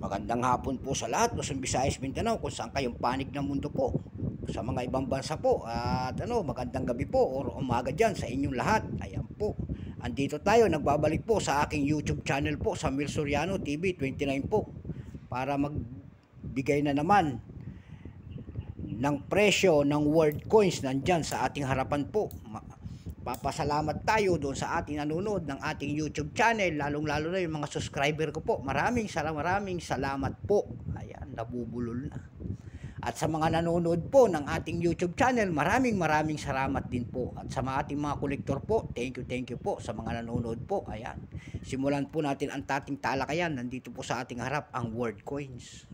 Magandang hapon po sa lahat, Luzon, Visayas, Mindanao, kung saan kayong panig ng mundo po. Sa mga ibang bansa po, at magandang gabi po or umaga dyan sa inyong lahat. Ayan po. Andito tayo, nagbabalik po sa aking YouTube channel po, sa Mil Soriano TV 29 po. Para magbigay na naman ng presyo ng world coins nandyan sa ating harapan po. Papasalamat tayo doon sa ating nanonood ng ating YouTube channel, lalong-lalo na yung mga subscriber ko po. Maraming salamat po. Ayan, nabubulol na. At sa mga nanonood po ng ating YouTube channel, maraming salamat din po. At sa mga ating mga kolektor po, thank you po sa mga nanonood po. Ayan, simulan po natin ang ating talakayan. Nandito po sa ating harap ang world coins.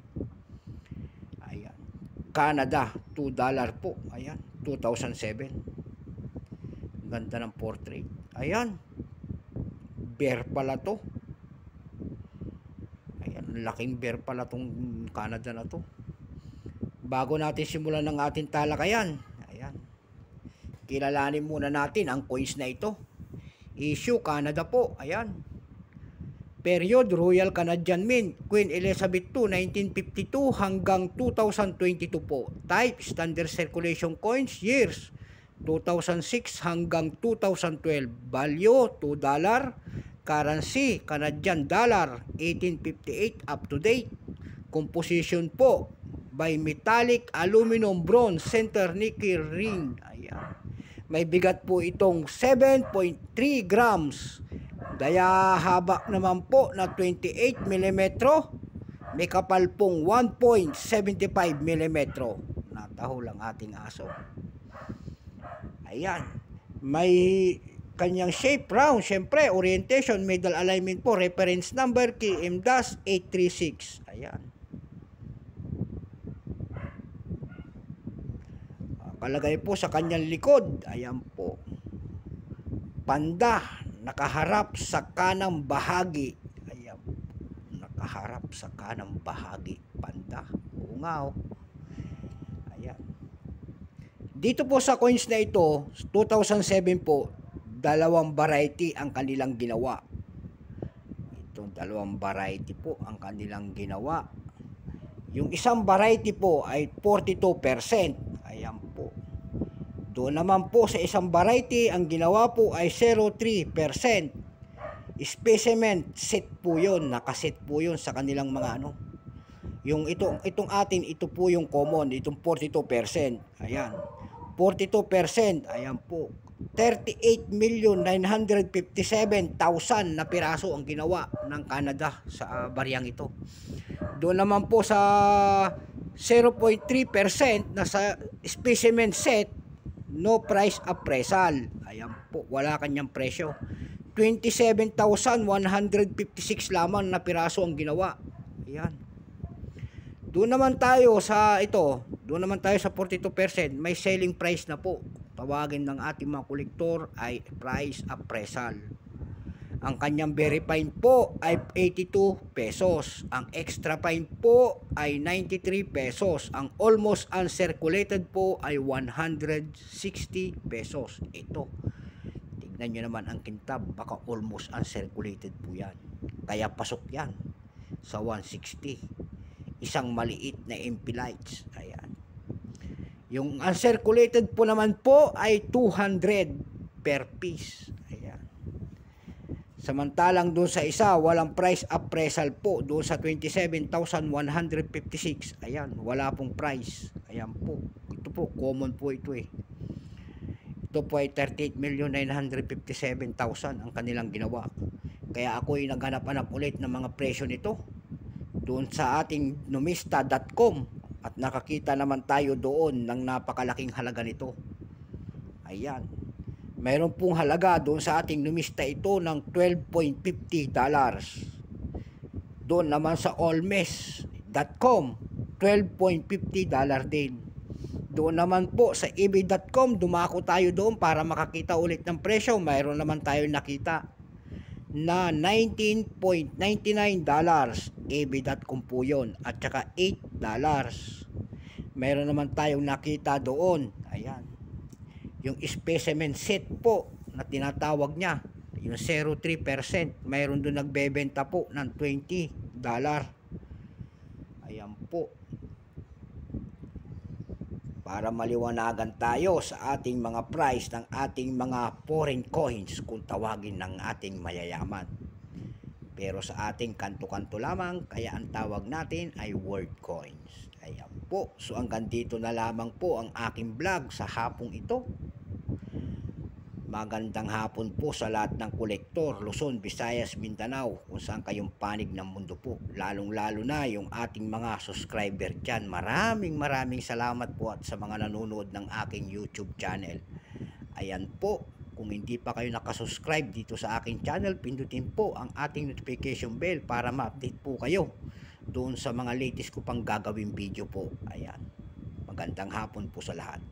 Ayan, Canada, $2 po. Ayan, 2007. Ganda ng portrait. Ayan, bear pala to. Ayan, laking bear pala tong Canada na to. Bago natin simulan ng ating talakayan, ayan, kilalanin muna natin ang coins na ito. Issue Canada po. Ayan, period Royal Canadian Mint, Queen Elizabeth II, 1952 hanggang 2022 po. Type Standard Circulation Coins. Years 2006 hanggang 2012. Value $2. Currency Canadian dollar 1858 up to date. Composition po by metallic aluminum bronze center nickel ring. Ayan, may bigat po itong 7.3 grams. Daya haba naman po na 28 mm. May kapal pong 1.75 mm. Nataho lang ating aso. Ayan, may kanyang shape round, syempre orientation, middle alignment po, reference number KM-836. Ayan, kalagay po sa kanyang likod, ayan po, panda, nakaharap sa kanang bahagi. Ayan, nakaharap sa kanang bahagi, panda. Oo nga, oh. Ayan, dito po sa coins na ito, 2007 po, dalawang variety ang kanilang ginawa. Itong dalawang variety po ang kanilang ginawa. Yung isang variety po ay 42%. Ayan po. Doon naman po sa isang variety, ang ginawa po ay 0.3%. Specimen set po yun. Nakaset po yun sa kanilang mga ano. Yung itong atin, ito po yung common, itong 42%. Ayan, 42%, ayan po, 38,957,000 na piraso ang ginawa ng Canada sa bariyang ito. Doon naman po sa 0.3% na sa specimen set, no price appraisal. Ayan po, wala kanyang presyo. 27,156 lamang na piraso ang ginawa. Ayan. Doon naman tayo sa ito, doon naman tayo sa 42%, may selling price na po. Tawagin ng ating mga kolektor ay price appraisal. Ang kanyang very fine po ay 82 pesos. Ang extra fine po ay 93 pesos. Ang almost uncirculated po ay 160 pesos. Ito, tignan nyo naman ang kintab, baka almost uncirculated po yan. Kaya pasok yan sa 160. Isang maliit na MP lights. Ayan. Yung uncirculated po naman po ay 200 per piece. Ayan. Samantalang doon sa isa, walang price appraisal po. Doon sa 27,156. Ayan, wala pong price. Ayan po. Ito po, common po ito eh. Ito po ay 38,957,000 ang kanilang ginawa. Kaya ako ay naghanap-hanap ulit ng mga presyo nito doon sa ating numista.com at nakakita naman tayo doon ng napakalaking halaga nito. Ayan, mayroon pong halaga doon sa ating numista ito ng $12.50. Doon naman sa allmes.com, $12.50 din. Doon naman po sa ebay.com, dumako tayo doon para makakita ulit ng presyo. Mayroon naman tayo nakita na $19.99. ebay.com po yun. At saka $8. Meron naman tayong nakita doon. Ayan, yung specimen set po na tinatawag niya, yung 0.3%. Mayroon doon nagbebenta po ng $20. Ayan po. Para maliwanagan tayo sa ating mga price ng ating mga foreign coins kung tawagin ng ating mayayaman. Pero sa ating kanto-kanto lamang, kaya ang tawag natin ay world coins. Ayan po. So hanggang dito na lamang po ang aking vlog sa hapong ito. Magandang hapon po sa lahat ng kolektor, Luzon, Visayas, Mindanao, kung saan kayong panig ng mundo po. Lalong-lalo na yung ating mga subscriber dyan. Maraming salamat po at sa mga nanonood ng aking YouTube channel. Ayan po, kung hindi pa kayo nakasubscribe dito sa aking channel, pindutin po ang ating notification bell para ma-update po kayo doon sa mga latest ko pang gagawing video po. Ayan, magandang hapon po sa lahat.